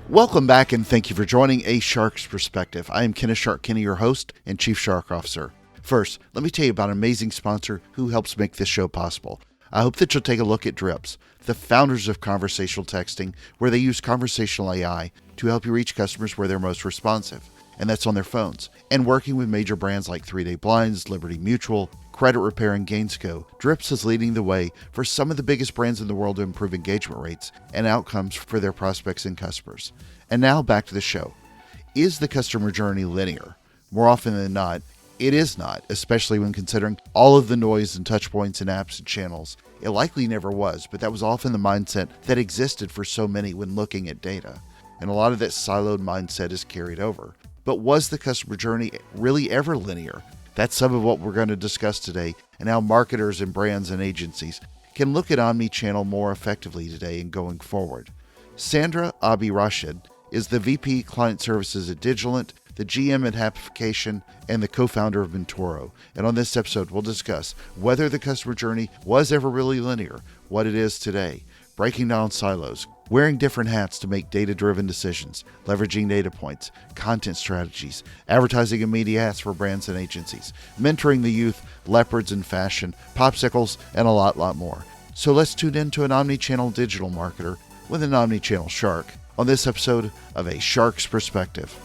Welcome back and thank you for joining A Shark's Perspective. I am Kenneth Shark Kinney, your host and Chief Shark Officer. First, let me tell you about an amazing sponsor who helps make this show possible. I hope that you'll take a look at Drips, the founders of conversational texting, where they use conversational AI to help you reach customers where they're most responsive, and that's on their phones. And working with major brands like 3 Day Blinds, Liberty Mutual, Credit Repair, and Gainsco, Drips is leading the way for some of the biggest brands in the world to improve engagement rates and outcomes for their prospects and customers. And now back to the show. Is the customer journey linear? More often than not, it is not, especially when considering all of the noise and touch points and apps and channels. It likely never was, but that was often the mindset that existed for so many when looking at data. And a lot of that siloed mindset is carried over. But was the customer journey really ever linear? That's some of what we're going to discuss today, and how marketers and brands and agencies can look at omni-channel more effectively today and going forward. Sandra Abi-Rashed is the VP Client Services at Digilant, the GM at Happyfication, and the co-founder of MENTORO. And on this episode, we'll discuss whether the customer journey was ever really linear, what it is today, breaking down silos, wearing different hats to make data-driven decisions, leveraging data points, content strategies, advertising and media hats for brands and agencies, mentoring the youth, leopards in fashion, popsicles, and a lot more. So let's tune in to an omni-channel digital marketer with an omni-channel shark on this episode of A Shark's Perspective.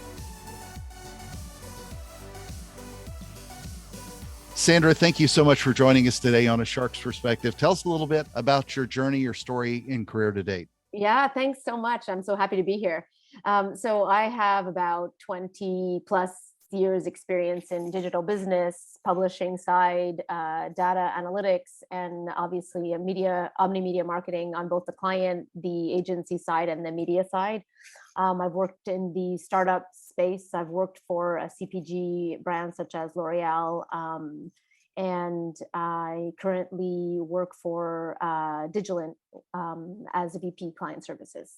Sandra, thank you so much for joining us today on A Shark's Perspective. Tell us a little bit about your journey, your story, and career to date. Yeah, thanks so much. I'm so happy to be here. So I have about 20 plus years experience in digital business, publishing side, data analytics, and obviously omni-media marketing on both the client, the agency side, and the media side. I've worked in the startup space. I've worked for a CPG brand such as L'Oreal, and I currently work for Digilant as a VP Client Services.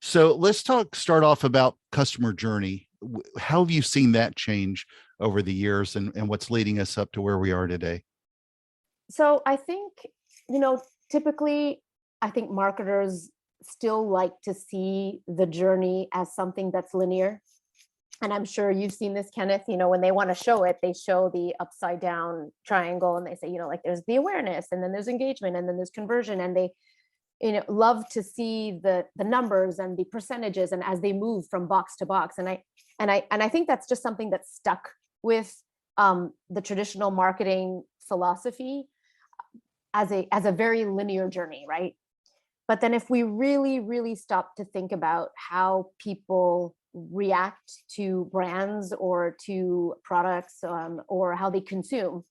So let's start off about customer journey. How have you seen that change over the years, and what's leading us up to where we are today? So I think, typically, I think marketers still like to see the journey as something that's linear. And I'm sure you've seen this, Kenneth, when they want to show it, they show the upside down triangle and they say, there's the awareness, and then there's engagement, and then there's conversion. And they, love to see the numbers and the percentages and as they move from box to box. And I think that's just something that's stuck with the traditional marketing philosophy as a very linear journey, right? But then if we really, really stop to think about how people react to brands or to products, or how they consume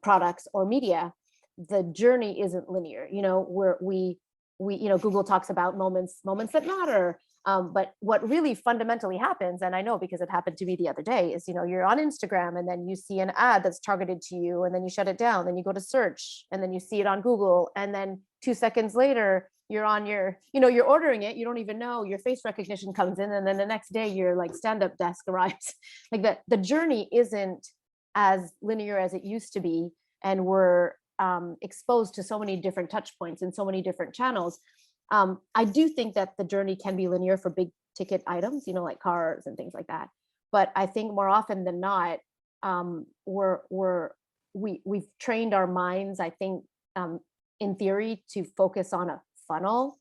products or media, the journey isn't linear. Where we Google talks about moments that matter. But what really fundamentally happens, and I know because it happened to me the other day, is, you're on Instagram and then you see an ad that's targeted to you, and then you shut it down. Then you go to search and then you see it on Google. And then 2 seconds later, you're on you're ordering it. You don't even know, your face recognition comes in. And then the next day your stand-up desk arrives. Like the journey isn't as linear as it used to be. And we're exposed to so many different touch points and so many different channels. I do think that the journey can be linear for big ticket items, like cars and things like that. But I think more often than not, we've trained our minds, I think, in theory, to focus on a funnel,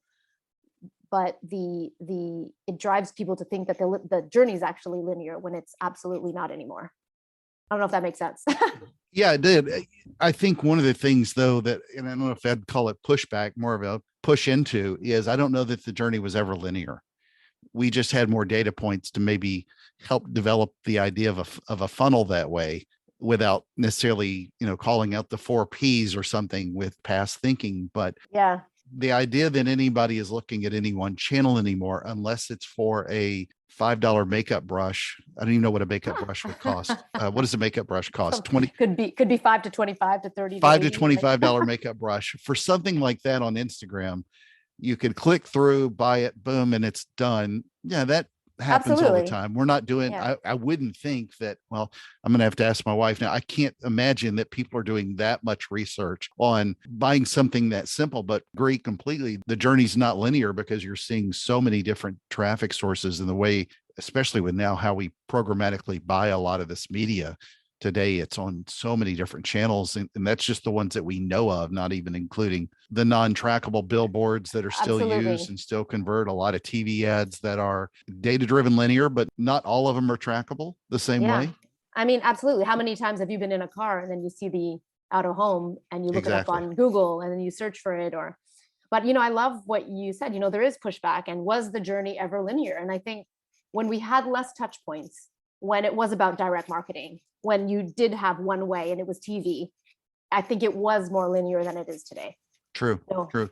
but it drives people to think that the journey is actually linear when it's absolutely not anymore. I don't know if that makes sense. Yeah, it did. I think one of the things, though, that, and I don't know if I'd call it pushback, more of a push into, is I don't know that the journey was ever linear. We just had more data points to maybe help develop the idea of a funnel that way, without necessarily, calling out the 4 Ps or something with past thinking. But yeah, the idea that anybody is looking at any one channel anymore, unless it's for a $5 makeup brush. I don't even know what a makeup brush would cost. What does a makeup brush cost? 20 could be 5 to 25 to 30. $5 to $25 makeup brush. For something like that on Instagram, you could click through, buy it, boom, and it's done. Yeah, happens all the Absolutely. time. We're not doing, Yeah. I wouldn't think that, well, I'm going to have to ask my wife now. I can't imagine that people are doing that much research on buying something that simple, but agree completely. The journey's not linear because you're seeing so many different traffic sources in the way, especially with now how we programmatically buy a lot of this media. Today it's on so many different channels, and that's just the ones that we know of, not even including the non-trackable billboards that are still used Absolutely. and still convert, a lot of TV ads that are data driven linear, but not all of them are trackable the same Yeah. way. I mean, absolutely. How many times have you been in a car and then you see the out of home and you look it up Exactly. on Google and then you search for it? Or, but I love what you said. There is pushback, and was the journey ever linear? And I think when we had less touch points, when it was about direct marketing, when you did have one way and it was TV, I think it was more linear than it is today. True. So True.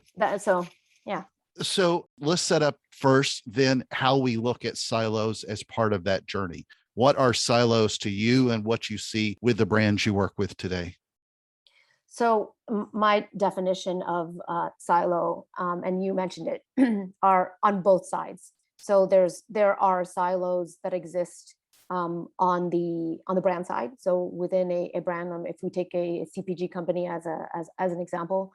yeah. So let's set up first, then how we look at silos as part of that journey. What are silos to you and what you see with the brands you work with today? So my definition of silo, and you mentioned it, are on both sides. So there are silos that exist on the brand side. So within a brand, if we take a CPG company as an example,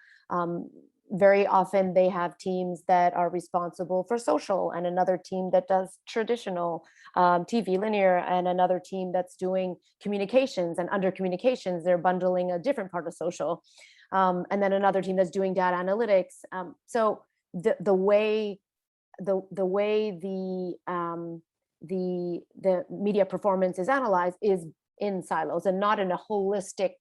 very often they have teams that are responsible for social, and another team that does traditional TV linear, and another team that's doing communications. And under communications, they're bundling a different part of social, and then another team that's doing data analytics. So the way the media performance is analyzed is in silos and not in a holistic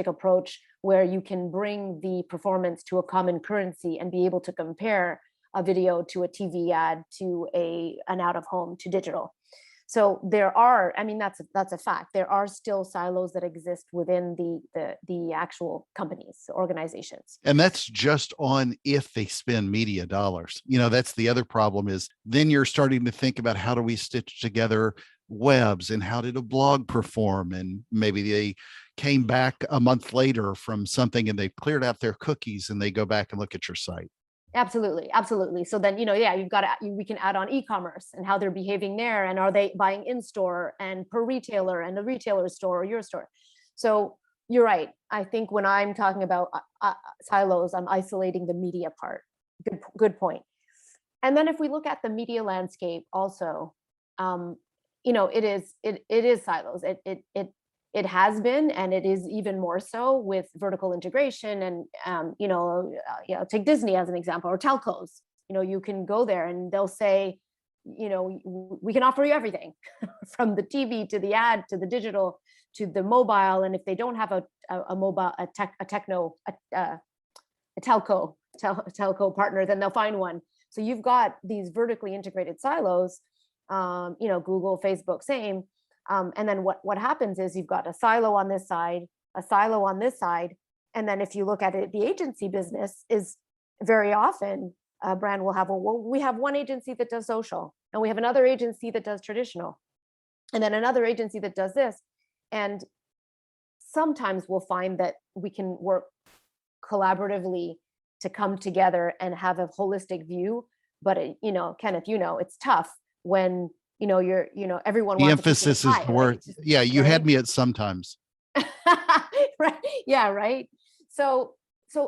approach where you can bring the performance to a common currency and be able to compare a video to a TV ad to an out of home to digital. So there are, I mean, that's a fact. There are still silos that exist within the actual companies, organizations. And that's just on if they spend media dollars. That's the other problem, is then you're starting to think about how do we stitch together webs and how did a blog perform? And maybe they came back a month later from something and they've cleared out their cookies and they go back and look at your site. Absolutely. So then, yeah, we can add on e-commerce and how they're behaving there, and are they buying in store and per retailer and the retailer store or your store. So you're right. I think when I'm talking about silos, I'm isolating the media part. Good point. And then if we look at the media landscape also, it is silos. It has been, and it is even more so with vertical integration. And take Disney as an example, or telcos. You can go there and they'll say, we can offer you everything from the TV to the ad to the digital to the mobile. And if they don't have a telco partner, then they'll find one. So you've got these vertically integrated silos. Google, Facebook, same. And then what happens is you've got a silo on this side, a silo on this side. And then if you look at it, the agency business is very often a brand will have, we have one agency that does social, and we have another agency that does traditional, and then another agency that does this. And sometimes we'll find that we can work collaboratively to come together and have a holistic view. But Kenneth, it's tough when everyone The wants a piece of emphasis the is pie, the word. right? Yeah, you Right? had me at sometimes. Right. Yeah, right. So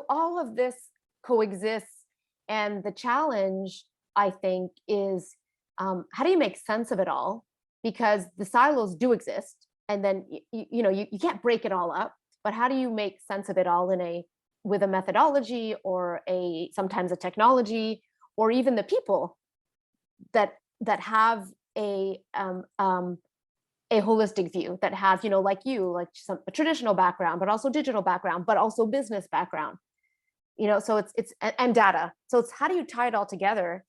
all of this coexists, and the challenge, I think, is how do you make sense of it all? Because the silos do exist, and then you can't break it all up. But how do you make sense of it all with a methodology, or sometimes a technology, or even the people that have a holistic view, that have like a traditional background, but also digital background, but also business background. So it's and data. So it's how do you tie it all together?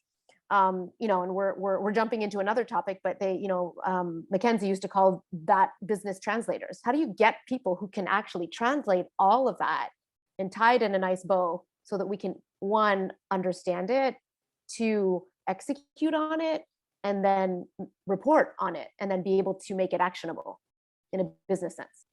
And we're jumping into another topic, but McKinsey used to call that business translators. How do you get people who can actually translate all of that and tie it in a nice bow so that we can, one, understand it, two, execute on it, and then report on it, and then be able to make it actionable in a business sense.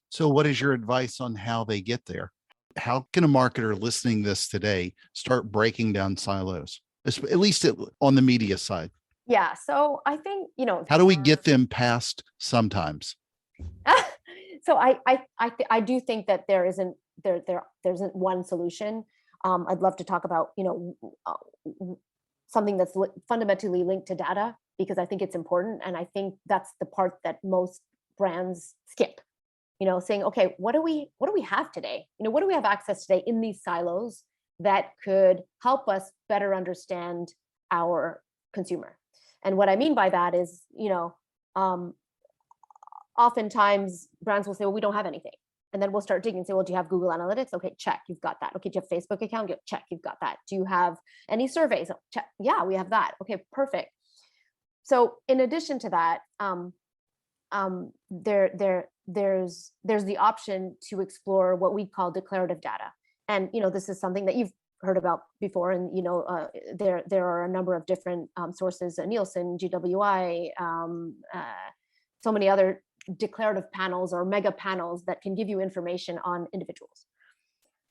So what is your advice on how they get there? How can a marketer listening to this today start breaking down silos? at least on the media side? Yeah. So I think, How do we get them past sometimes? so I do think that there isn't one solution. I'd love to talk about, something that's fundamentally linked to data, because I think it's important. And I think that's the part that most brands skip, saying, okay, what do we have today? What do we have access today in these silos that could help us better understand our consumer? And what I mean by that is, oftentimes brands will say, well, we don't have anything. And then we'll start digging and say, well, do you have Google Analytics? Okay, check, you've got that. Okay, do you have Facebook account? Check, you've got that. Do you have any surveys? Check. Yeah, we have that. Okay, perfect. So in addition to that, there's the option to explore what we call declarative data. And this is something that you've heard about before. And there are a number of different sources: Nielsen, GWI, so many other declarative panels or mega panels that can give you information on individuals.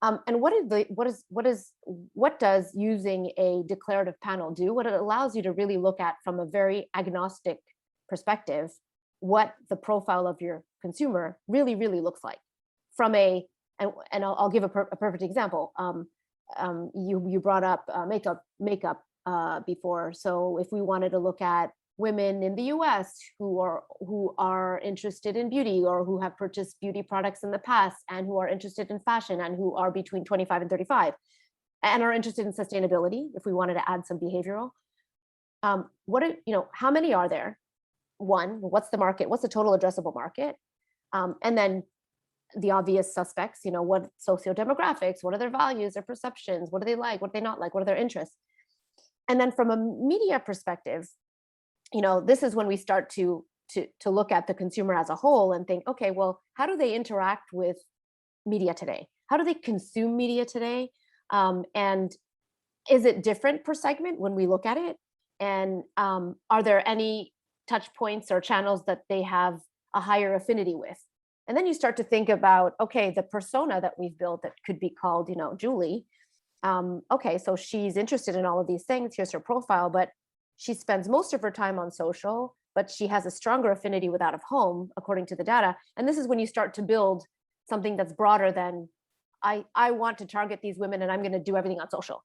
And what does using a declarative panel do? What it allows you to really look at from a very agnostic perspective, what the profile of your consumer really looks like. From and I'll give a perfect example. You brought up makeup before. So if we wanted to look at women in the US who are interested in beauty, or who have purchased beauty products in the past, and who are interested in fashion, and who are between 25 and 35, and are interested in sustainability, if we wanted to add some behavioral, how many are there? One, what's the market? What's the total addressable market? And then the obvious suspects, what sociodemographics, what are their values, their perceptions, what do they like, what do they not like, what are their interests? And then from a media perspective, this is when we start to look at the consumer as a whole and think, okay, well, how do they interact with media today? How do they consume media today? And is it different per segment when we look at it? And are there any touch points or channels that they have a higher affinity with? And then you start to think about, okay, the persona that we've built that could be called, Julie. Okay, so she's interested in all of these things. Here's her profile, but she spends most of her time on social, but she has a stronger affinity with out of home, according to the data. And this is when you start to build something that's broader than, I want to target these women and I'm going to do everything on social.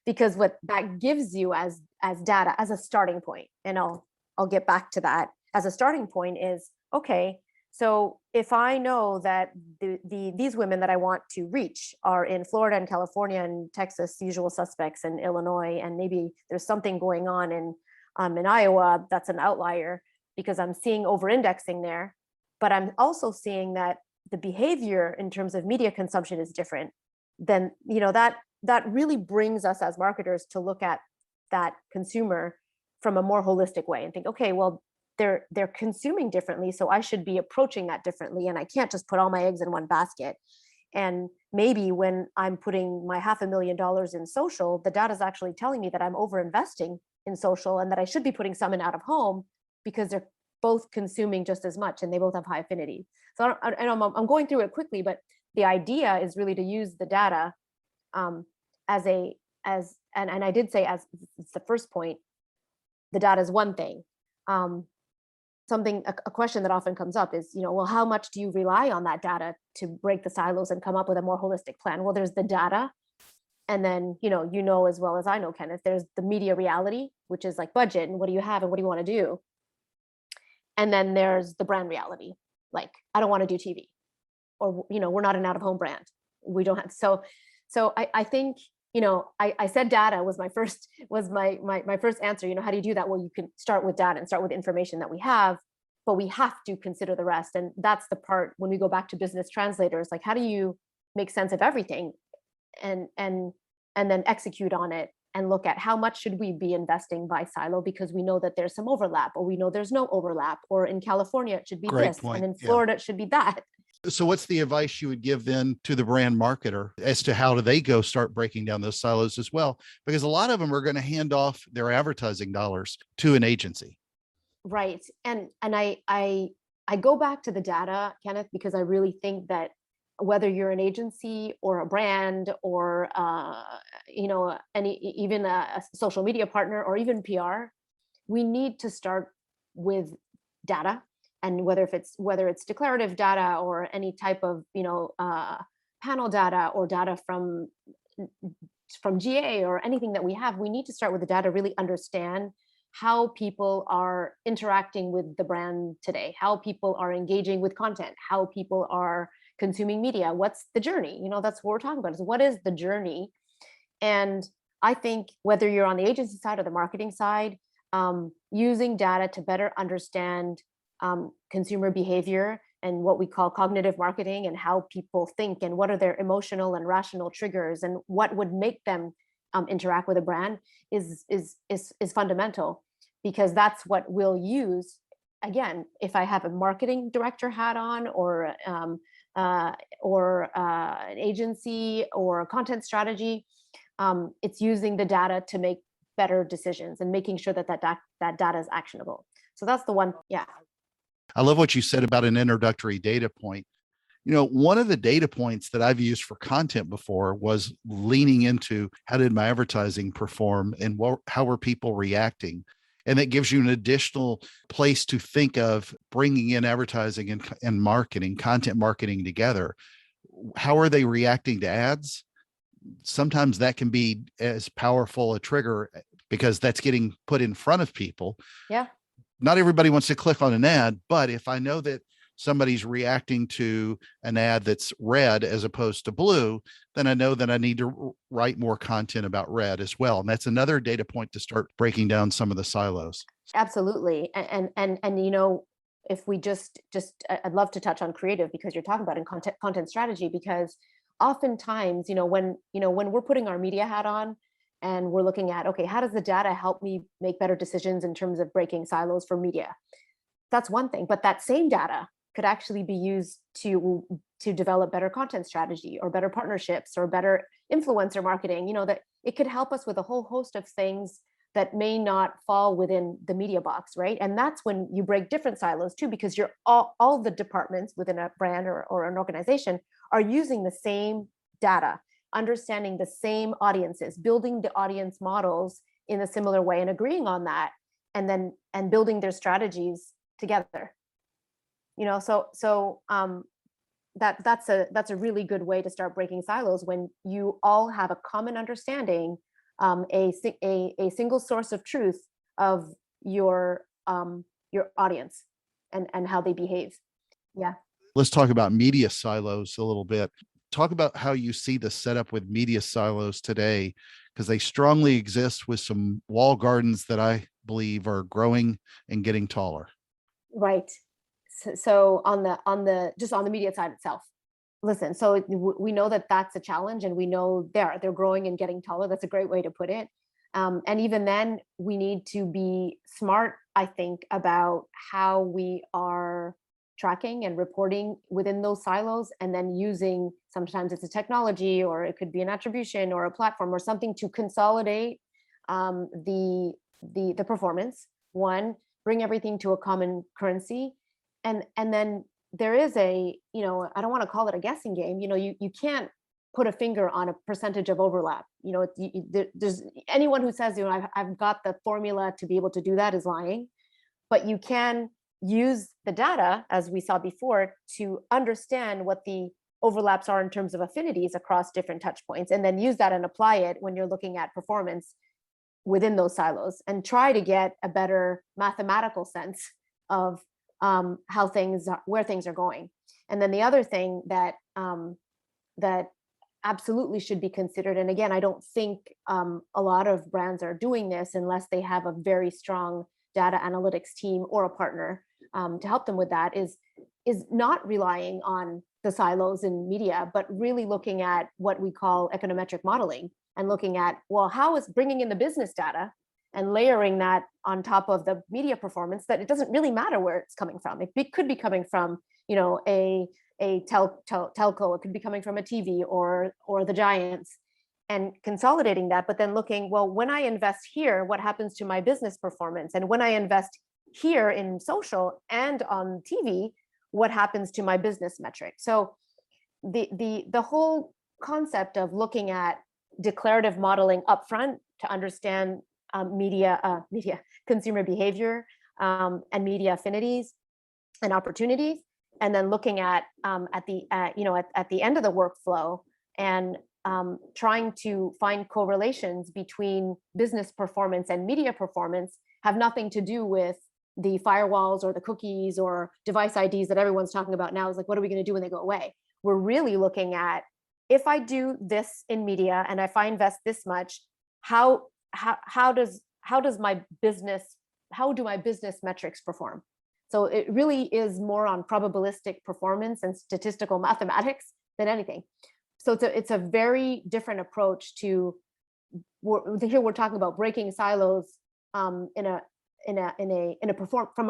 Because what that gives you as data, as a starting point, and I'll get back to that, as a starting point is, okay, so if I know that these women that I want to reach are in Florida and California and Texas, usual suspects, and Illinois, and maybe there's something going on in Iowa that's an outlier because I'm seeing over-indexing there, but I'm also seeing that the behavior in terms of media consumption is different, then that really brings us as marketers to look at that consumer from a more holistic way and think, okay, well, they're consuming differently, so I should be approaching that differently, and I can't just put all my eggs in one basket. And maybe when I'm putting my $500,000 in social, the data is actually telling me that I'm over investing in social and that I should be putting some in out of home, because they're both consuming just as much and they both have high affinity. So I'm going through it quickly, but the idea is really to use the data and I did say, as it's the first point, the data is one thing. A question that often comes up is, well, how much do you rely on that data to break the silos and come up with a more holistic plan? Well, there's the data. And then, as well as I know, Kenneth, there's the media reality, which is like budget and what do you have and what do you want to do? And then there's the brand reality. Like, I don't want to do TV, or, we're not an out of home brand. We don't have, so I think, I said data was my first answer. How do you do that? Well, you can start with data and start with information that we have, but we have to consider the rest. And that's the part when we go back to business translators, like, how do you make sense of everything and then execute on it and look at how much should we be investing by silo, because we know that there's some overlap, or we know there's no overlap, or in California it should be Great this point. and in Florida it should be that. So what's the advice you would give then to the brand marketer as to how do they go start breaking down those silos as well? Because a lot of them are going to hand off their advertising dollars to an agency. Right. And I go back to the data, Kenneth, because I really think that whether you're an agency or a brand or even a social media partner or even PR, we need to start with data. And whether it's declarative data or any type of panel data or data from GA or anything that we have, we need to start with the data, really understand how people are interacting with the brand today, how people are engaging with content, how people are consuming media, what's the journey. That's what we're talking about, is what is the journey. And I think whether you're on the agency side or the marketing side, using data to better understand consumer behavior and what we call cognitive marketing, and how people think and what are their emotional and rational triggers and what would make them interact with a brand is fundamental, because that's what we'll use. Again, if I have a marketing director hat on, or an agency or a content strategy, it's using the data to make better decisions and making sure that data is actionable. So that's the one. Yeah. I love what you said about an introductory data point. One of the data points that I've used for content before was leaning into how did my advertising perform and how were people reacting? And that gives you an additional place to think of bringing in advertising and marketing, content marketing together. How are they reacting to ads? Sometimes that can be as powerful a trigger because that's getting put in front of people. Yeah. Not everybody wants to click on an ad, but if I know that somebody's reacting to an ad that's red as opposed to blue, then I know that I need to write more content about red as well. And that's another data point to start breaking down some of the silos. Absolutely. And if we just I'd love to touch on creative, because you're talking about in content strategy, because oftentimes, when we're putting our media hat on and we're looking at, okay, how does the data help me make better decisions in terms of breaking silos for media? That's one thing, but that same data could actually be used to develop better content strategy or better partnerships or better influencer marketing. That it could help us with a whole host of things that may not fall within the media box, right? And that's when you break different silos too, because you're all the departments within a brand or an organization are using the same data, understanding the same audiences, building the audience models in a similar way and agreeing on that, and building their strategies together. That's a really good way to start breaking silos, when you all have a common understanding, a single source of truth of your audience and how they behave. Yeah. Let's talk about media silos a little bit. Talk about how you see the setup with media silos today, because they strongly exist with some wall gardens that I believe are growing and getting taller. Right. So on the media side itself, listen, so we know that that's a challenge, and we know they're growing and getting taller. That's a great way to put it. And even then, we need to be smart, I think, about how we are tracking and reporting within those silos, and then using, sometimes it's a technology, or it could be an attribution or a platform or something to consolidate the performance. One, bring everything to a common currency, and then there is I don't want to call it a guessing game. You can't put a finger on a percentage of overlap. There's anyone who says, I've got the formula to be able to do that is lying. But you can use the data, as we saw before, to understand what the overlaps are in terms of affinities across different touch points, and then use that and apply it when you're looking at performance within those silos, and try to get a better mathematical sense of where things are going. And then the other thing that absolutely should be considered, and again, I don't think a lot of brands are doing this unless they have a very strong data analytics team or a partner to help them with that, is not relying on the silos in media, but really looking at what we call econometric modeling, and looking at, well, how is bringing in the business data and layering that on top of the media performance, that it doesn't really matter where it's coming from. It could be coming from, a telco, it could be coming from a TV or the giants, and consolidating that, but then looking, well, when I invest here, what happens to my business performance? And when I invest here in social and on TV, what happens to my business metric? So the whole concept of looking at declarative modeling upfront to understand media consumer behavior and media affinities and opportunities, and then looking at the end of the workflow and trying to find correlations between business performance and media performance have nothing to do with the firewalls or the cookies or device IDs that everyone's talking about now. Is like, what are we going to do when they go away? We're really looking at, if I do this in media and if I invest this much, how do my business metrics perform? So it really is more on probabilistic performance and statistical mathematics than anything. So it's a very different approach to, here we're talking about breaking silos from a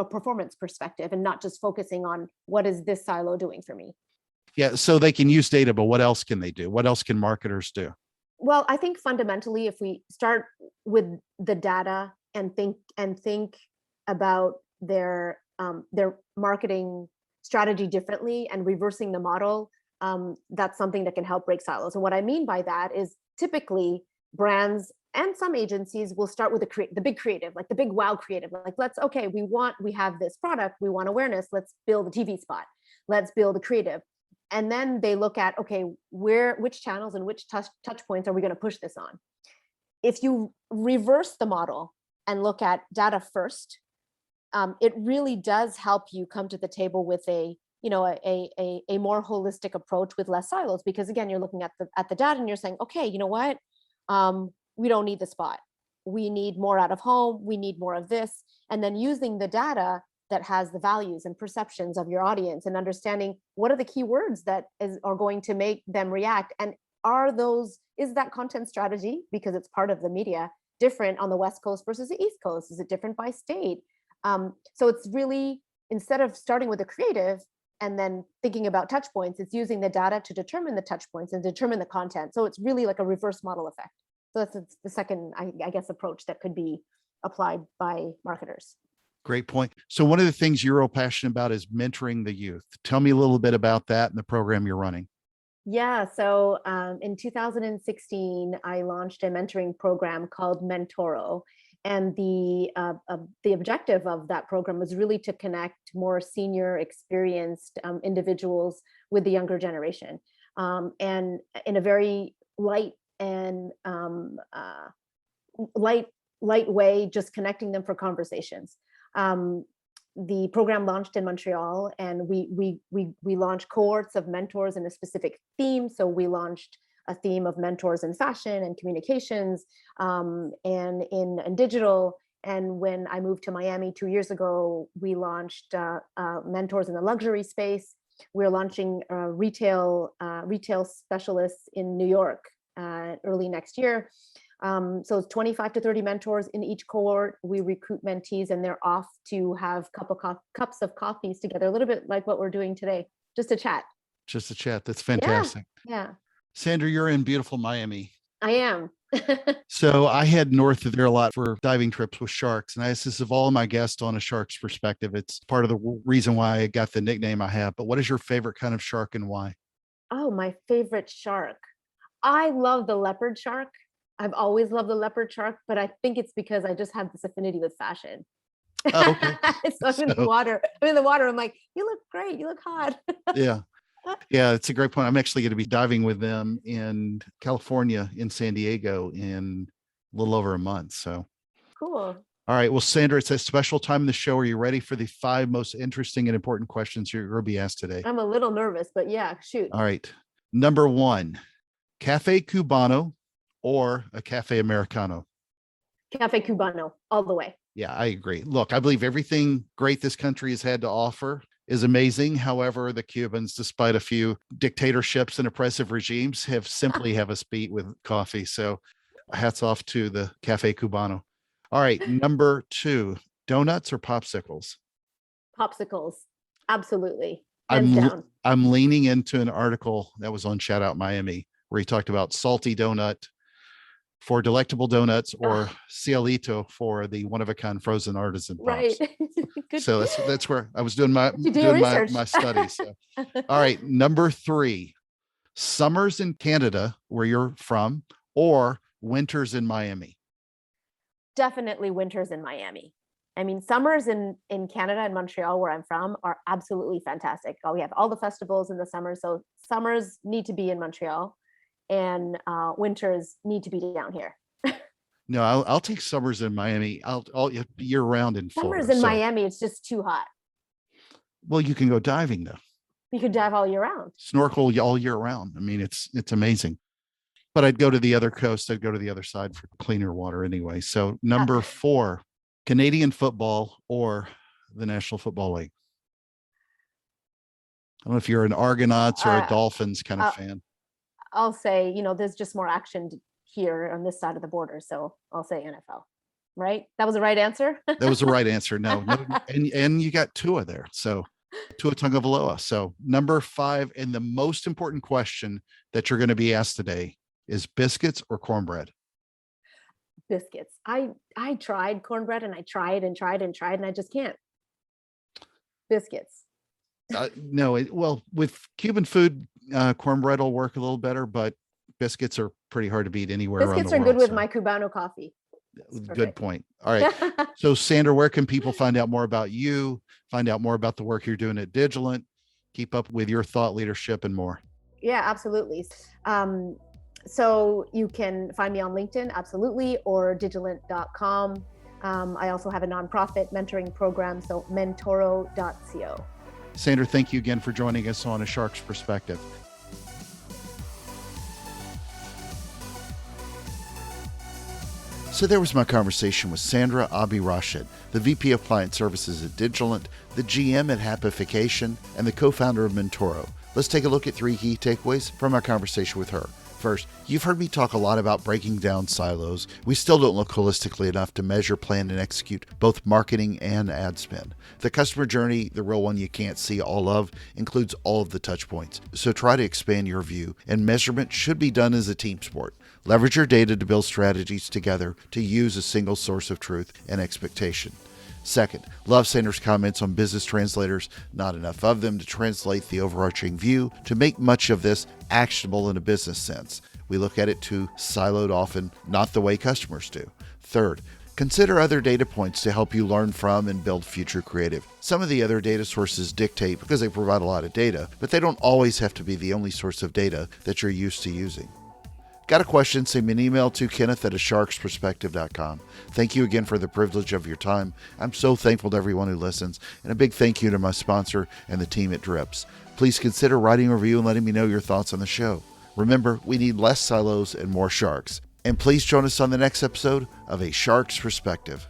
performance perspective, and not just focusing on what is this silo doing for me. Yeah, so they can use data, but what else can they do? What else can marketers do? Well, I think fundamentally, if we start with the data and think about their marketing strategy differently and reversing the model, that's something that can help break silos. And what I mean by that is, typically brands and some agencies will start with the big creative, like the big wow creative, like we have this product, we want awareness, let's build a TV spot, let's build a creative. And then they look at, okay, which channels and which touch points are we going to push this on? If you reverse the model and look at data first, it really does help you come to the table with a more holistic approach with less silos. Because again, you're looking at the data and you're saying, okay, you know what? We don't need the spot. We need more out of home. We need more of this. And then using the data that has the values and perceptions of your audience, and understanding what are the keywords that are going to make them react, and is that content strategy, because it's part of the media, different on the West Coast versus the East Coast? Is it different by state? So it's really, instead of starting with a creative and then thinking about touch points, it's using the data to determine the touch points and determine the content. So it's really like a reverse model effect. So that's the second, I guess, approach that could be applied by marketers. Great point. So one of the things you're real passionate about is mentoring the youth. Tell me a little bit about that and the program you're running. Yeah, so in 2016, I launched a mentoring program called MENTORO. And the objective of that program was really to connect more senior, experienced individuals with the younger generation, and in a very light way, just connecting them for conversations. The program launched in Montreal, and we launched cohorts of mentors in a specific theme. So we launched a theme of mentors in fashion and communications, and in digital. And when I moved to Miami 2 years ago, we launched mentors in the luxury space. We're launching retail specialists in New York early next year. So it's 25 to 30 mentors in each cohort. We recruit mentees, and they're off to have cups of coffees together, a little bit like what we're doing today, just a chat. Just a chat. That's fantastic. Yeah. Sandra, you're in beautiful Miami. I am. So I head north of there a lot for diving trips with sharks. And I ask this of all of my guests on a shark's perspective. It's part of the reason why I got the nickname I have. But what is your favorite kind of shark and why? Oh, my favorite shark. I love the leopard shark. I've always loved the leopard shark, but I think it's because I just have this affinity with fashion. Oh, okay. So I'm in the water. I'm like, you look great. You look hot. Yeah. Yeah, it's a great point. I'm actually going to be diving with them in California, in San Diego, in a little over a month. So cool. All right. Well, Sandra, it's a special time in the show. Are you ready for the 5 most interesting and important questions you're going to be asked today? I'm a little nervous, but yeah, shoot. All right. Number 1, Cafe Cubano or a Cafe Americano? Cafe Cubano, all the way. Yeah, I agree. Look, I believe everything great this country has had to offer is amazing. However, the Cubans, despite a few dictatorships and oppressive regimes, have us beat with coffee. So hats off to the Cafe Cubano. All right. Number 2, donuts or popsicles? Popsicles. Absolutely. Hands down. I'm leaning into an article that was on Shout Out Miami, where he talked about salty donut for delectable donuts, or cielito for the one-of-a-kind frozen artisan pops. Right. So that's where I was doing my studies. So. All right, number 3, Summers in Canada, where you're from, or winters in Miami? Definitely winters in Miami. I mean, summers in Canada and Montreal, where I'm from, are absolutely fantastic. We have all the festivals in the summer, so summers need to be in Montreal, and winters need to be down here. No, I'll take summers in Miami. I'll year round in Summers Florida. in So, Miami, it's just too hot. well, you can go diving though, You could dive all year round. snorkel all year round. I mean, it's amazing. But I'd go to the other coast. I'd go to the other side for cleaner water anyway. So number 4, Canadian football or the National Football League. I don't know if you're an Argonauts or a Dolphins kind of fan. I'll say, there's just more action here on this side of the border, so I'll say NFL. Right? That was the right answer. That was the right answer. No, and you got Tua there. So Tua Tagovailoa. So number 5, and the most important question that you're going to be asked today is biscuits or cornbread? Biscuits. I tried cornbread, and I tried and tried and tried, and I just can't. Biscuits. No, well, with Cuban food, cornbread will work a little better, but biscuits are pretty hard to beat anywhere around the world. Biscuits are good with my Cubano coffee. Good point. All right. So Sandra, where can people find out more about you, find out more about the work you're doing at Digilant, keep up with your thought leadership and more? Yeah, absolutely. So you can find me on LinkedIn, absolutely, or digilant.com. I also have a nonprofit mentoring program, so mentoro.co. Sandra, thank you again for joining us on A Shark's Perspective. So there was my conversation with Sandra Abi-Rashed, the VP of Client Services at Digilant, the GM at Happyfication, and the co-founder of MENTORO. Let's take a look at 3 key takeaways from our conversation with her. First, you've heard me talk a lot about breaking down silos. We still don't look holistically enough to measure, plan, and execute both marketing and ad spend. The customer journey, the real one you can't see all of, includes all of the touch points. So try to expand your view, and measurement should be done as a team sport. Leverage your data to build strategies together to use a single source of truth and expectation. Second, love Sandra's comments on business translators, not enough of them to translate the overarching view, to make much of this actionable in a business sense. We look at it too siloed often, not the way customers do. Third, consider other data points to help you learn from and build future creative. Some of the other data sources dictate because they provide a lot of data, but they don't always have to be the only source of data that you're used to using. Got a question? Send me an email to kenneth@asharksperspective.com. Thank you again for the privilege of your time. I'm so thankful to everyone who listens, and a big thank you to my sponsor and the team at Drips. Please consider writing a review and letting me know your thoughts on the show. Remember, we need less silos and more sharks. And please join us on the next episode of A Shark's Perspective.